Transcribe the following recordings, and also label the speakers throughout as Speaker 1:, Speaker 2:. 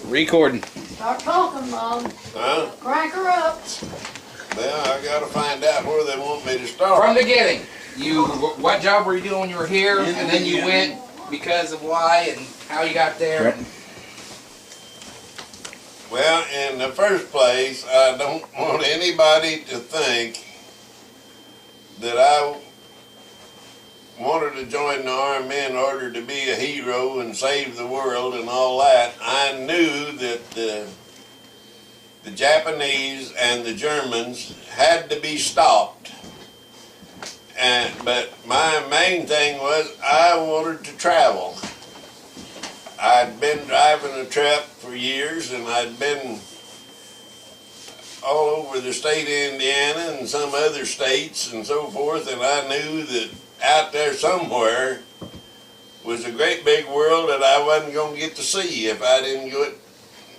Speaker 1: Recording.
Speaker 2: Start talking, Mom.
Speaker 3: Huh?
Speaker 2: Crank her up.
Speaker 3: Well, I gotta find out where they want me to start.
Speaker 1: From the beginning, what job were you doing when you were here, and then you went because of why and how you got there?
Speaker 4: Yep.
Speaker 3: Well, in the first place, I don't want anybody to think that I wanted to join the Army in order to be a hero and save the world and all that. I knew that the Japanese and the Germans had to be stopped. But my main thing was I wanted to travel. I'd been driving a truck for years, and I'd been all over the state of Indiana and some other states and so forth, and I knew that out there somewhere was a great big world that I wasn't going to get to see if I didn't go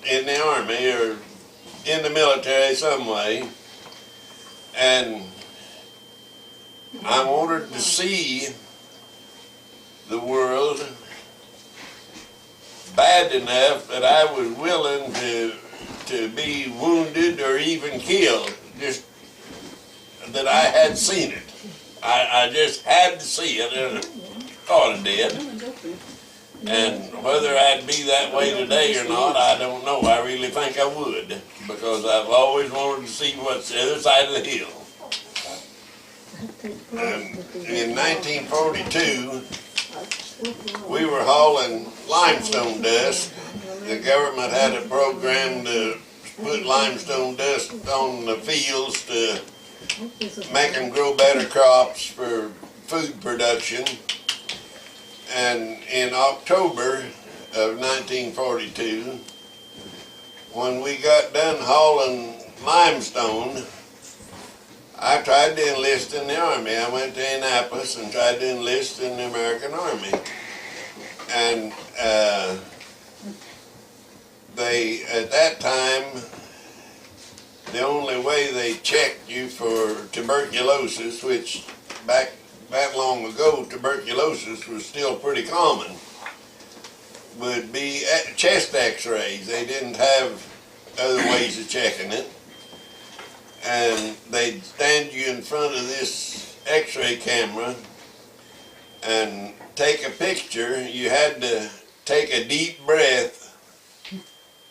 Speaker 3: in the Army or in the military some way. And I wanted to see the world bad enough that I was willing to be wounded or even killed, just that I had seen it. I just had to see it, and thought I did. And whether I'd be that way today or not, I don't know. I really think I would, because I've always wanted to see what's the other side of the hill. In 1942, we were hauling limestone dust. The government had a program to put limestone dust on the fields to make them grow better crops for food production. And in October of 1942, when we got done hauling limestone, I tried to enlist in the Army. I went to Annapolis and tried to enlist in the American Army. And they, at that time, the only way they checked you for tuberculosis, which back that long ago, tuberculosis was still pretty common, would be chest x-rays. They didn't have other ways of checking it. And they'd stand you in front of this x-ray camera and take a picture. You had to take a deep breath,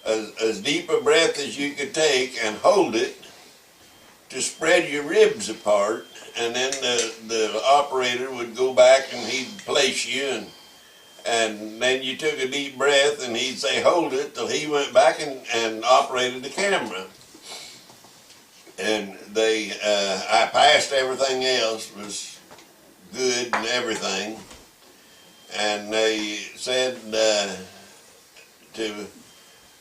Speaker 3: as deep a breath as you could take, and hold it to spread your ribs apart, and then the operator would go back and he'd place you, and then you took a deep breath and he'd say hold it till he went back and operated the camera. And I passed everything else, was good and everything. And they said to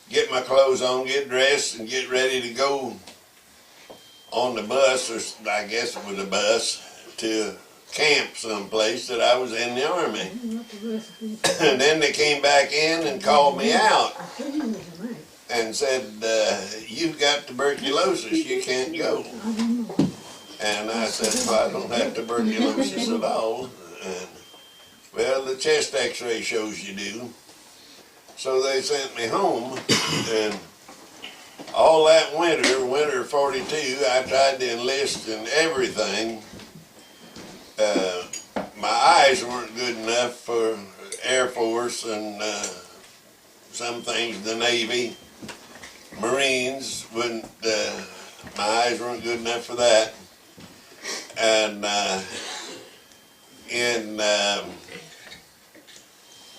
Speaker 3: get my clothes on, get dressed, and get ready to go on the bus, or I guess it was a bus, to camp someplace that I was in the Army. And then they came back in and called me out and said, you've got tuberculosis, you can't go. And I said, well, I don't have tuberculosis at all. And, well, the chest x-ray shows you do. So they sent me home, and all that winter 42, I tried to enlist in everything. My eyes weren't good enough for Air Force and some things, the Navy. Marines wouldn't, my eyes weren't good enough for that. And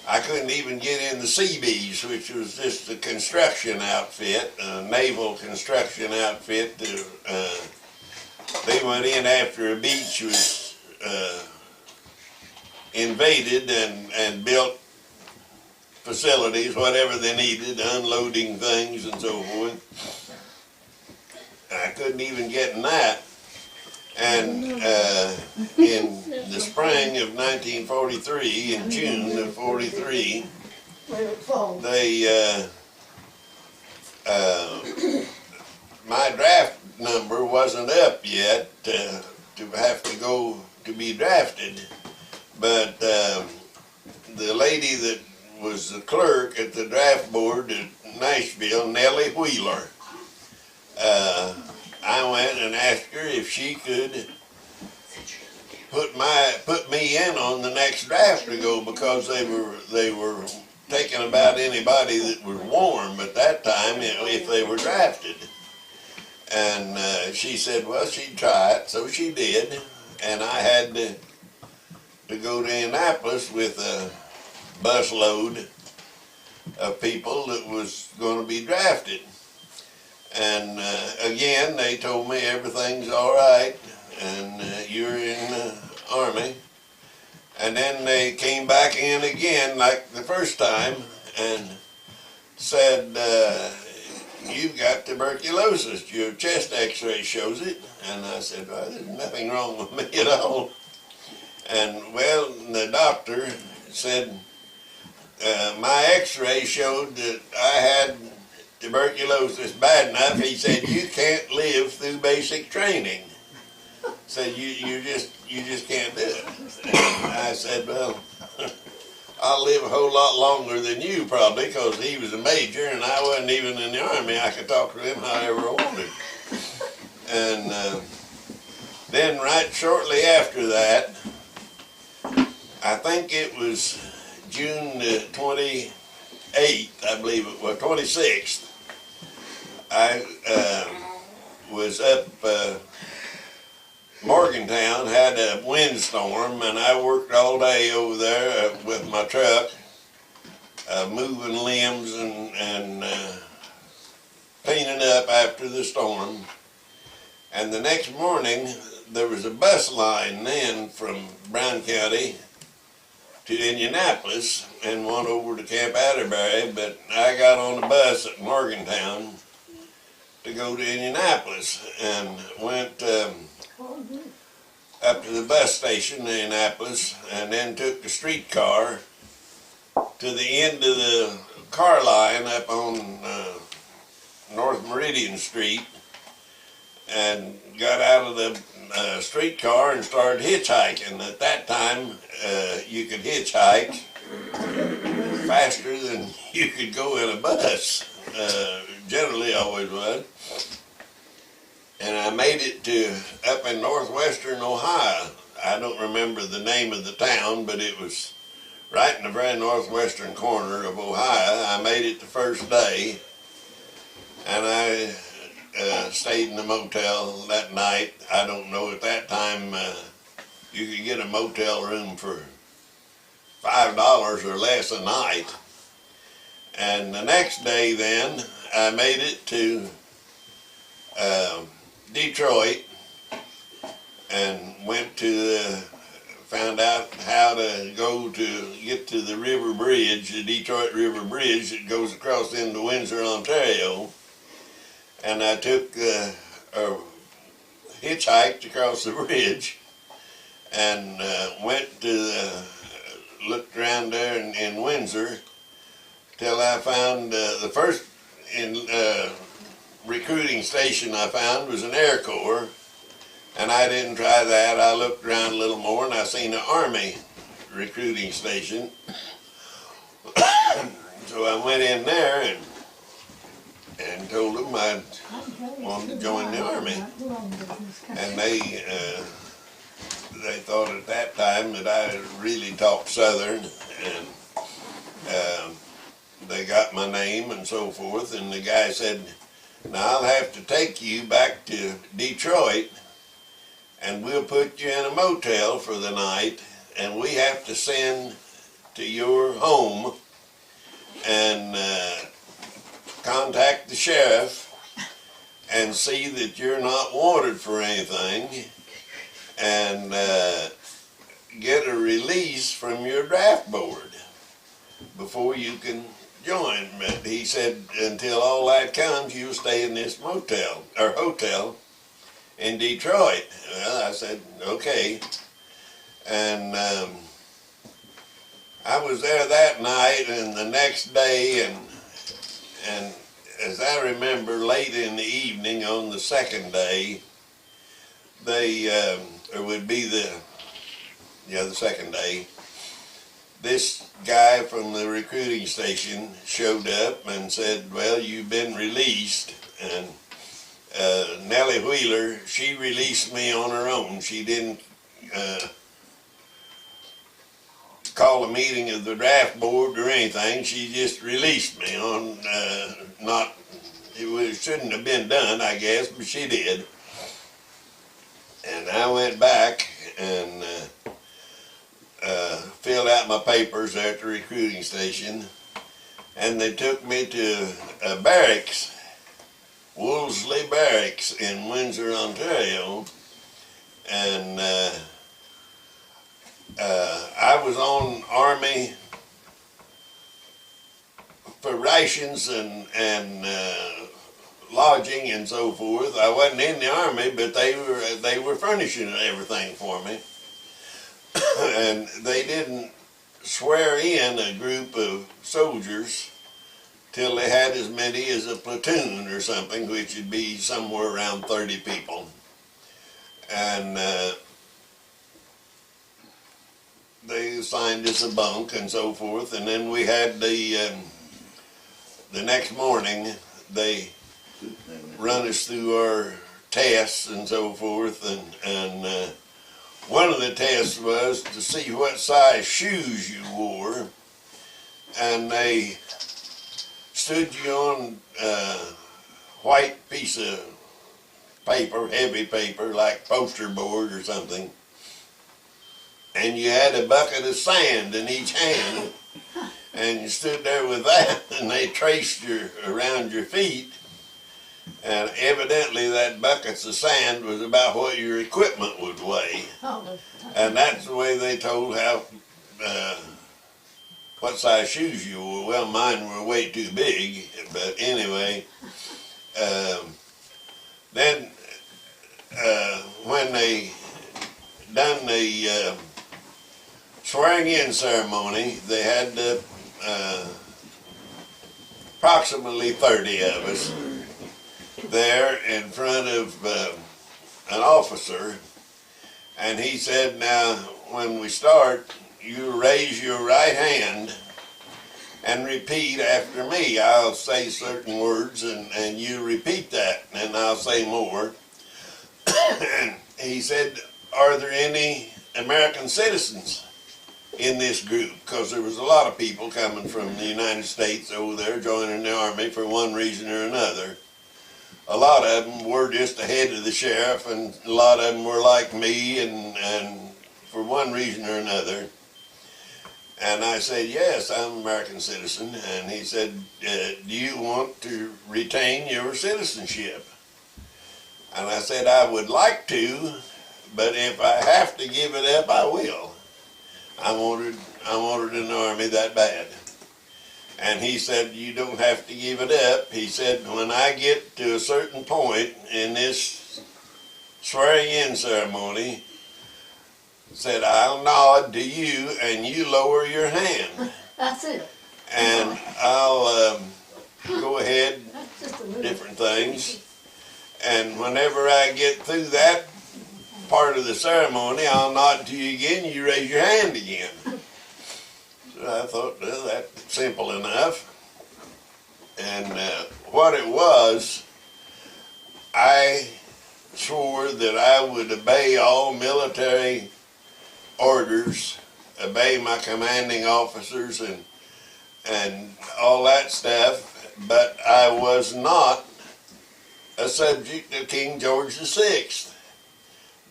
Speaker 3: I couldn't even get in the Seabees, which was just a construction outfit, a naval construction outfit. They went in after a beach was invaded and built facilities, whatever they needed, unloading things and so forth. I couldn't even get in that. And in the spring of 1943, in June of 43, they, my draft number wasn't up yet to have to go to be drafted. But the lady that was the clerk at the draft board at Nashville, Nellie Wheeler. I went and asked her if she could put me in on the next draft to go, because they were taking about anybody that was warm at that time, if they were drafted. And she said, well, she'd try it, so she did. And I had to go to Indianapolis with a busload of people that was going to be drafted. And again, they told me everything's all right, and you're in the Army. And then they came back in again like the first time and said, you've got tuberculosis. Your chest x-ray shows it. And I said, well, there's nothing wrong with me at all. And well, the doctor said, my x-ray showed that I had tuberculosis bad enough. He said, you can't live through basic training. Said, you just can't do it. And I said, well, I'll live a whole lot longer than you probably, because he was a major and I wasn't even in the Army. I could talk to him however I wanted. And then right shortly after that, I think it was June the 28th, I believe it was, 26th, I was up Morgantown, had a windstorm, and I worked all day over there with my truck, moving limbs and cleaning up after the storm. And the next morning, there was a bus line then from Brown County to Indianapolis and one over to Camp Atterbury, but I got on the bus at Morgantown to go to Indianapolis and went up to the bus station in Indianapolis, and then took the streetcar to the end of the car line up on North Meridian Street, and got out of the streetcar and started hitchhiking. At that time, you could hitchhike faster than you could go in a bus. Generally, always would. And I made it to up in northwestern Ohio. I don't remember the name of the town, but it was right in the very northwestern corner of Ohio. I made it the first day, and I stayed in the motel that night. I don't know, at that time you could get a motel room for $5 or less a night. And the next day then, I made it to Detroit and went to found out how to get to the river bridge, the Detroit River Bridge that goes across into Windsor, Ontario. And I took a hitchhiked across the bridge and went to looked around there in Windsor till I found the first recruiting station I found was an Air Corps, and I didn't try that. I looked around a little more and I seen an Army recruiting station. So I went in there and told them I wanted to join the Army. And they thought at that time that I really talked Southern, and they got my name and so forth, and the guy said, now I'll have to take you back to Detroit and we'll put you in a motel for the night, and we have to send to your home and contact the sheriff and see that you're not wanted for anything, and get a release from your draft board before you can join. But he said until all that comes, you'll stay in this motel or hotel in Detroit. Well, I said okay, and I was there that night and the next day, and as I remember, late in the evening on the second day, it would be the second day, this guy from the recruiting station showed up and said, well, you've been released. And Nellie Wheeler, she released me on her own. She didn't call a meeting of the draft board or anything. She just released me on it shouldn't have been done, I guess, but she did. And I went back and filled out my papers at the recruiting station, and they took me to a barracks, Wolseley Barracks in Windsor, Ontario, and I was on Army for rations and lodging and so forth. I wasn't in the Army, but they were furnishing everything for me. And they didn't swear in a group of soldiers till they had as many as a platoon or something, which would be somewhere around 30 people. And they assigned us a bunk and so forth, and then we had the next morning they run us through our tests and so forth, and one of the tests was to see what size shoes you wore, and they stood you on a white piece of paper, heavy paper, like poster board or something, and you had a bucket of sand in each hand, and you stood there with that, and they traced around your feet, and evidently that buckets of sand was about what your equipment would weigh. And that's the way they told what size shoes you wore. Well, mine were way too big, but anyway, then when they done the swearing in ceremony, they had approximately 30 of us there in front of an officer, and he said, now when we start, you raise your right hand and repeat after me. I'll say certain words and you repeat that, and I'll say more. And he said, are there any American citizens in this group? Because there was a lot of people coming from the United States over there joining the Army for one reason or another. A lot of them were just ahead of the sheriff, and a lot of them were like me, and for one reason or another. And I said, yes, I'm an American citizen. And he said, do you want to retain your citizenship? And I said, I would like to, but if I have to give it up, I will. I wanted an Army that bad. And he said, you don't have to give it up. He said, when I get to a certain point in this swearing in ceremony, said, I'll nod to you and you lower your hand.
Speaker 2: That's it.
Speaker 3: And I'll go ahead, different things. And whenever I get through that part of the ceremony, I'll nod to you again, you raise your hand again. So I thought, well, that's simple enough. And what it was, I swore that I would obey all military orders, obey my commanding officers and all that stuff, but I was not a subject of King George VI.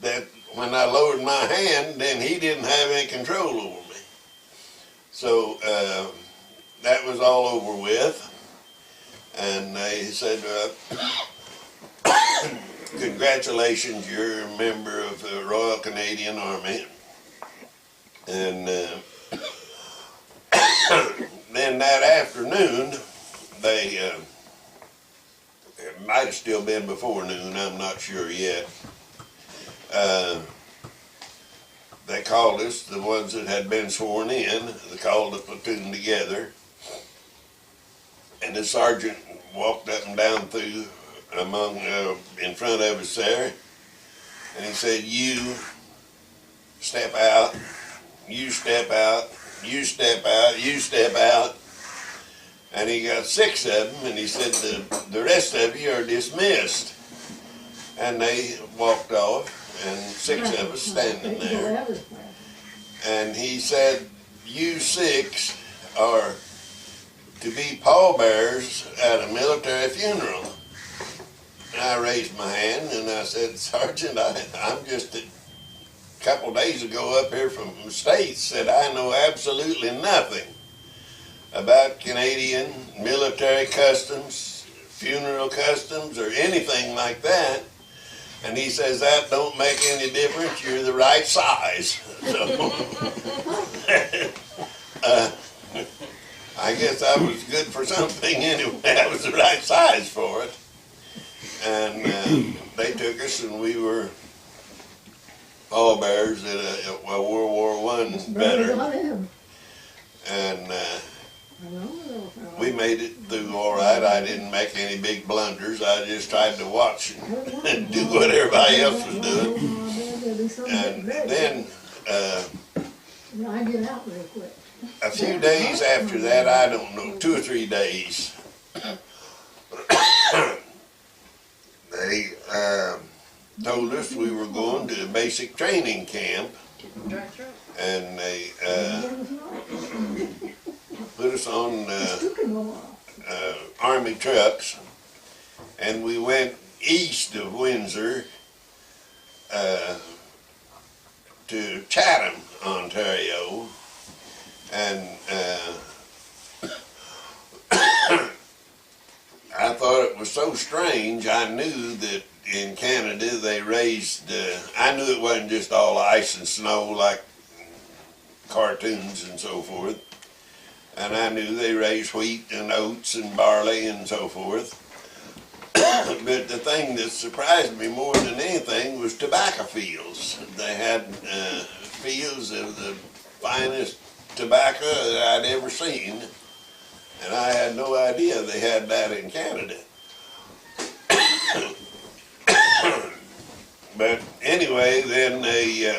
Speaker 3: That when I lowered my hand, then he didn't have any control over me. So that was all over with, and he said, congratulations, you're a member of the Royal Canadian Army. And then that afternoon, it might have still been before noon, I'm not sure yet, they called us, the ones that had been sworn in, they called the platoon together, and the sergeant walked up and down through in front of us there, and he said, you step out, you step out, and he got 6 of them, and he said, the rest of you are dismissed. And they walked off, and 6 of us standing there. And he said, you 6 are to be pallbearers at a military funeral. And I raised my hand and I said, Sergeant, I'm just a couple days ago up here from the States, said I know absolutely nothing about Canadian military customs, funeral customs, or anything like that. And he says, that don't make any difference, you're the right size. So, I guess I was good for something anyway. I was the right size for it. And they took us, and we were pallbearers at a World War I veteran. And we made it through all right. I didn't make any big blunders. I just tried to watch and do what everybody else was doing. And then a few days after that, I don't know, 2 or 3 days, they told us we were going to a basic training camp, and they put us on Army trucks, and we went east of Windsor to Chatham, Ontario, and I thought it was so strange. I knew that in Canada they raised, I knew it wasn't just all ice and snow like cartoons and so forth, and I knew they raised wheat and oats and barley and so forth. But the thing that surprised me more than anything was tobacco fields. They had fields of the finest tobacco that I'd ever seen, and I had no idea they had that in Canada. But anyway, then they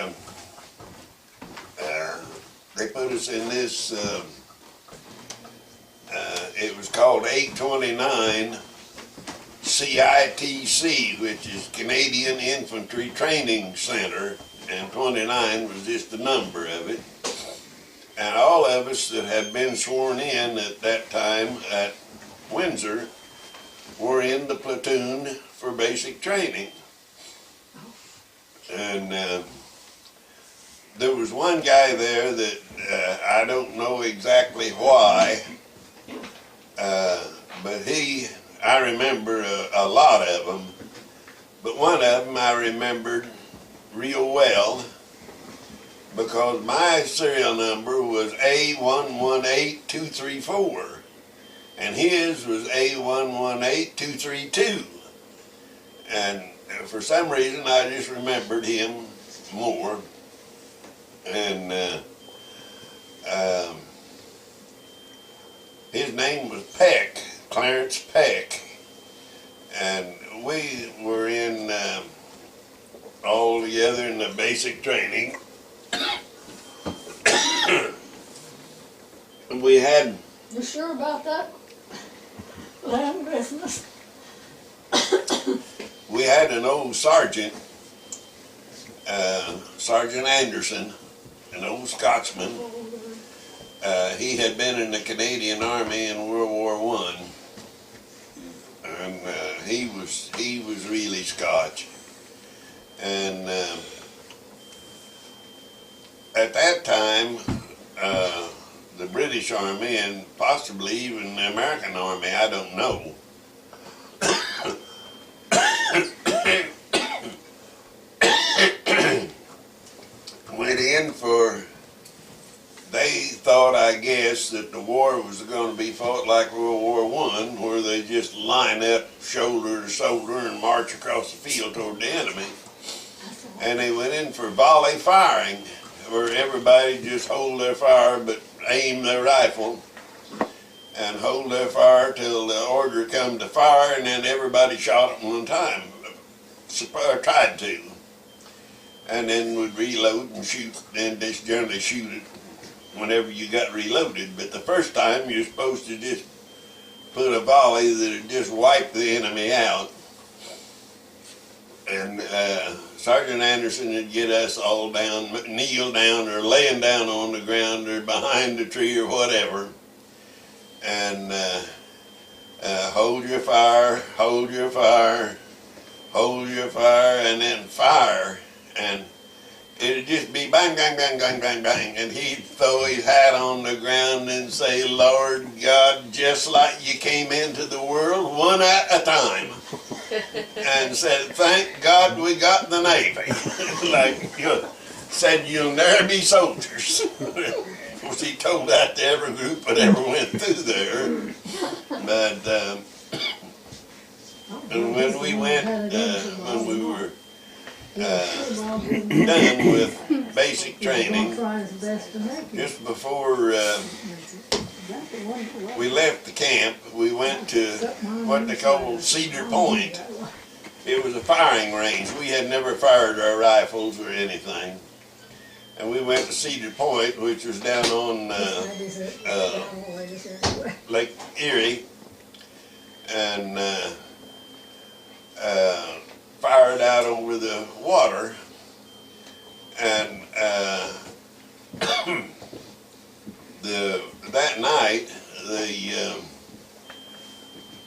Speaker 3: put us in this, it was called 829 CITC, which is Canadian Infantry Training Center, and 29 was just the number of it. And all of us that had been sworn in at that time at Windsor were in the platoon for basic training. And there was one guy there that I don't know exactly why, but I remember a lot of them, but one of them I remembered real well, because my serial number was A118234, and his was A118232. And for some reason, I just remembered him more. And his name was Peck, Clarence Peck. And we were in all together in the basic training. We had...
Speaker 2: You sure about that land business?
Speaker 3: We had an old sergeant, Sergeant Anderson, an old Scotsman. He had been in the Canadian Army in World War I, and he was really Scotch. And at that time, the British Army, and possibly even the American Army, I don't know, went in for, they thought, I guess, that the war was going to be fought like World War I, where they just line up shoulder to shoulder and march across the field toward the enemy. And they went in for volley firing, where everybody just hold their fire but aim their rifle and hold their fire till the order come to fire, and then everybody shot at one time, or tried to, and then would reload and shoot, and just generally shoot it whenever you got reloaded. But the first time you're supposed to just put a volley that'd just wipe the enemy out. And Sergeant Anderson would get us all down, kneel down or laying down on the ground or behind a tree or whatever. And hold your fire, hold your fire, hold your fire, and then fire. And it'd just be bang, bang, bang, bang, bang, bang. And he'd throw his hat on the ground and say, Lord God, just like you came into the world, one at a time. And said, thank God we got the Navy. Like you said, you'll never be soldiers. Of course, he told that to every group that ever went through there. But when we went, when we were done with basic training, just before we left the camp, we went to what they call Cedar Point. It was a firing range. We had never fired our rifles or anything. And we went to Cedar Point, which was down on Lake Erie, and fired out over the water. And that night, the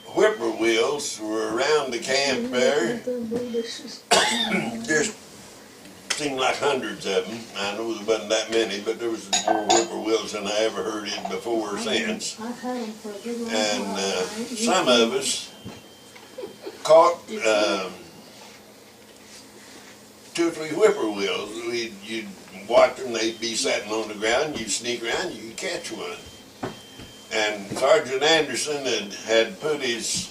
Speaker 3: whippoorwills were around the camp there. Just seemed like hundreds of them. I know there wasn't that many, but there was more whippoorwills than I ever heard it before or since. And some of us caught 2 or 3 whippoorwills. You'd watch them, they'd be sitting on the ground, you'd sneak around, you could catch one. And Sergeant Anderson had put his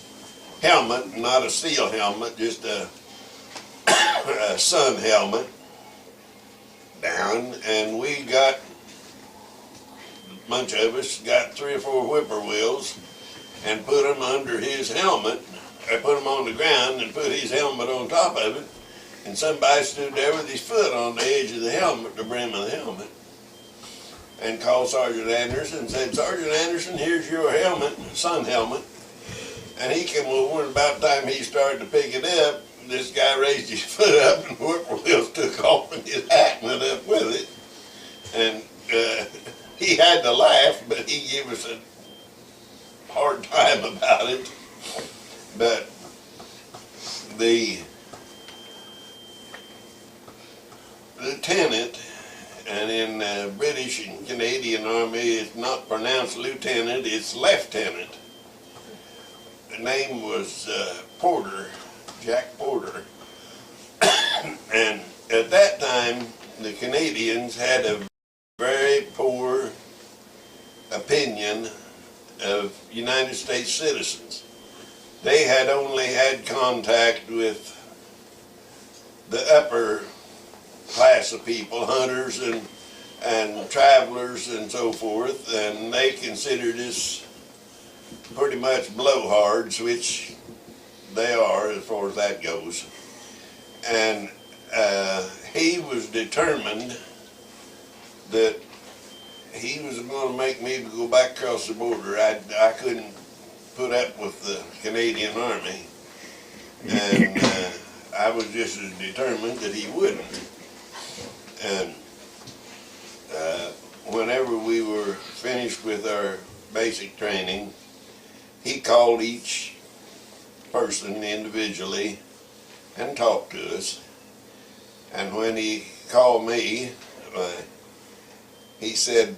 Speaker 3: helmet, not a steel helmet, just a sun helmet, down, and we got, a bunch of us got 3 or 4 whippoorwills and put them under his helmet. I put them on the ground and put his helmet on top of it, and somebody stood there with his foot on the edge of the helmet, the brim of the helmet, and called Sergeant Anderson and said, Sergeant Anderson, here's your helmet, sun helmet. And he came over, and about the time he started to pick it up, this guy raised his foot up and the whippoorwills took off and his hat went up with it. And he had to laugh, but he gave us a hard time about it. But the lieutenant, and in the British and Canadian Army it's not pronounced lieutenant, it's lieutenant. The name was Porter, Jack Porter. And at that time, the Canadians had a very poor opinion of United States citizens. They had only had contact with the upper class of people, hunters and travelers and so forth, and they considered us pretty much blowhards, which they are as far as that goes. And he was determined that he was going to make me go back across the border. I couldn't put up with the Canadian Army, and I was just as determined that he wouldn't. And whenever we were finished with our basic training, he called each person individually and talked to us. And when he called me, he said,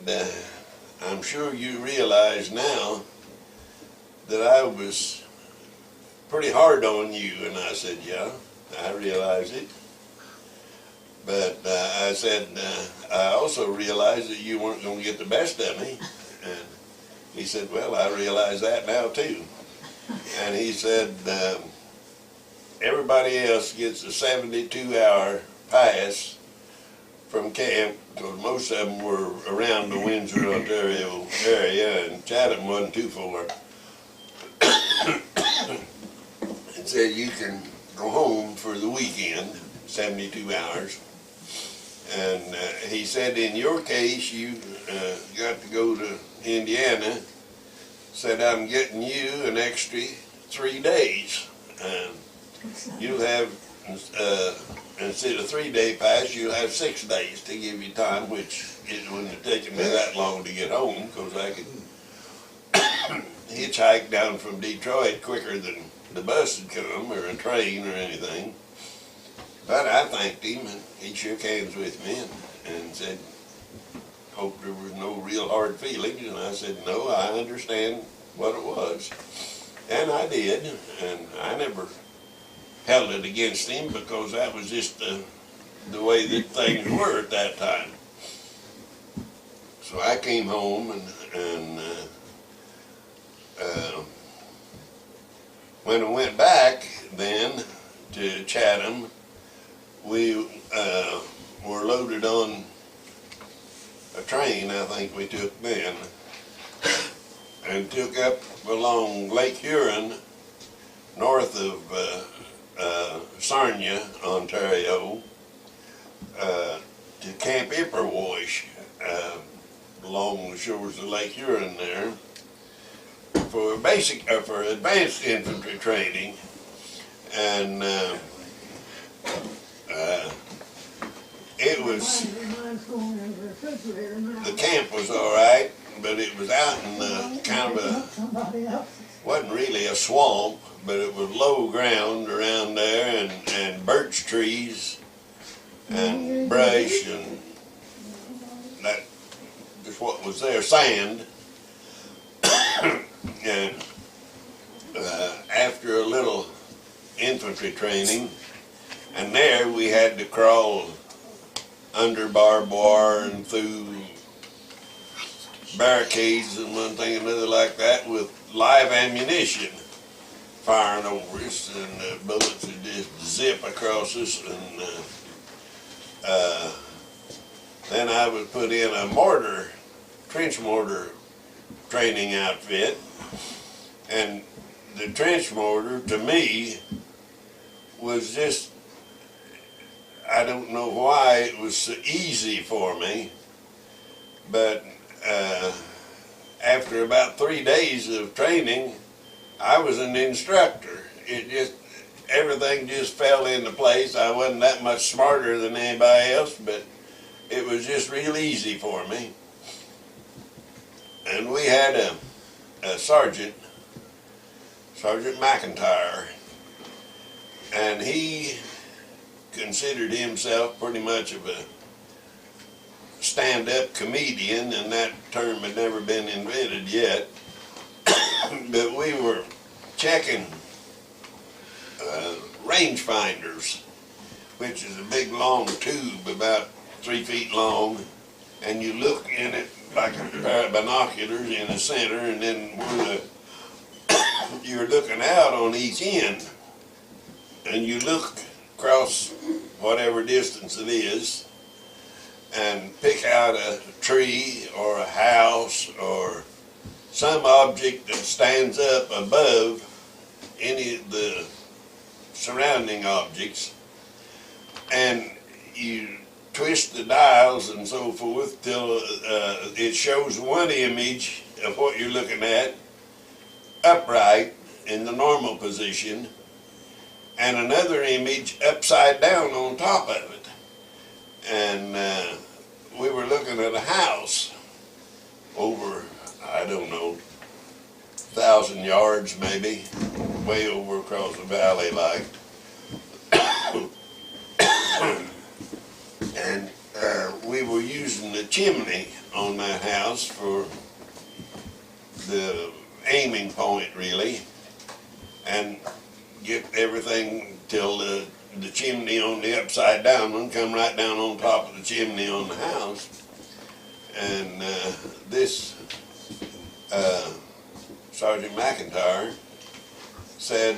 Speaker 3: I'm sure you realize now that I was pretty hard on you. And I said, yeah, I realize it. But I said, I also realized that you weren't going to get the best of me. And he said, well, I realize that now too. And he said, everybody else gets a 72-hour pass from camp, because most of them were around the Windsor, Ontario area, and Chatham wasn't too far. And said you can go home for the weekend, 72 hours. And he said, in your case, you got to go to Indiana. Said, I'm getting you an extra 3 days. You'll have, instead of 3-day pass, you'll have 6 days to give you time, which it wouldn't have taken me that long to get home, because I could hitchhike down from Detroit quicker than the bus would come, or a train, or anything. But I thanked him, and he shook hands with me and said, hope there was no real hard feelings. And I said, no, I understand what it was. And I did, and I never held it against him, because that was just the way that things were at that time. So I came home, and when I went back then to Chatham, we were loaded on a train, I think we took then, and took up along Lake Huron, north of Sarnia, Ontario, to Camp Ipperwash, along the shores of Lake Huron there, for for advanced infantry training. And it was, the camp was all right, but it was out in kind of a, wasn't really a swamp, but it was low ground around there, and birch trees and brush, and that just what was there, sand. And after a little infantry training, and there we had to crawl under barbed wire and through barricades and one thing and another like that, with live ammunition firing over us, and bullets would just zip across us. And then I was put in a trench mortar training outfit, and the trench mortar to me was just, I don't know why it was so easy for me, but after about 3 days of training, I was an instructor. Everything just fell into place. I wasn't that much smarter than anybody else, but it was just real easy for me. And we had a Sergeant McIntyre, and he considered himself pretty much of a stand-up comedian, and that term had never been invented yet. But we were checking rangefinders, which is a big long tube about 3 feet long, and you look in it like a pair of binoculars in the center, and then you're looking out on each end, and you look across whatever distance it is and pick out a tree or a house or some object that stands up above any of the surrounding objects, and you twist the dials and so forth till it shows one image of what you're looking at upright in the normal position, and another image upside down on top of it. And we were looking at a house over, I don't know, 1,000 yards maybe, way over across the valley like. And we were using the chimney on that house for the aiming point, really, and get everything till the chimney on the upside down one come right down on top of the chimney on the house. And this Sergeant McIntyre said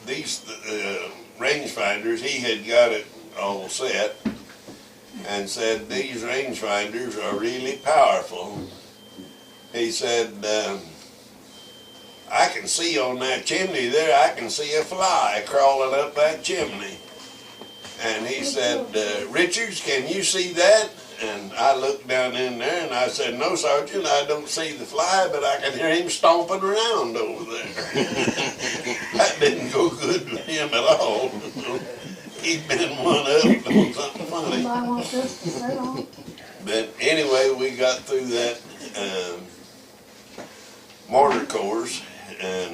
Speaker 3: these rangefinders, he had got it all set, and said these rangefinders are really powerful. He said, I can see on that chimney there, I can see a fly crawling up that chimney. And he said, Richards, can you see that? And I looked down in there and I said, no, Sergeant, I don't see the fly, but I can hear him stomping around over there. That didn't go good with him at all. He'd been one up on something funny.
Speaker 2: Somebody wants this to sit on.
Speaker 3: But anyway, we got through that mortar course, and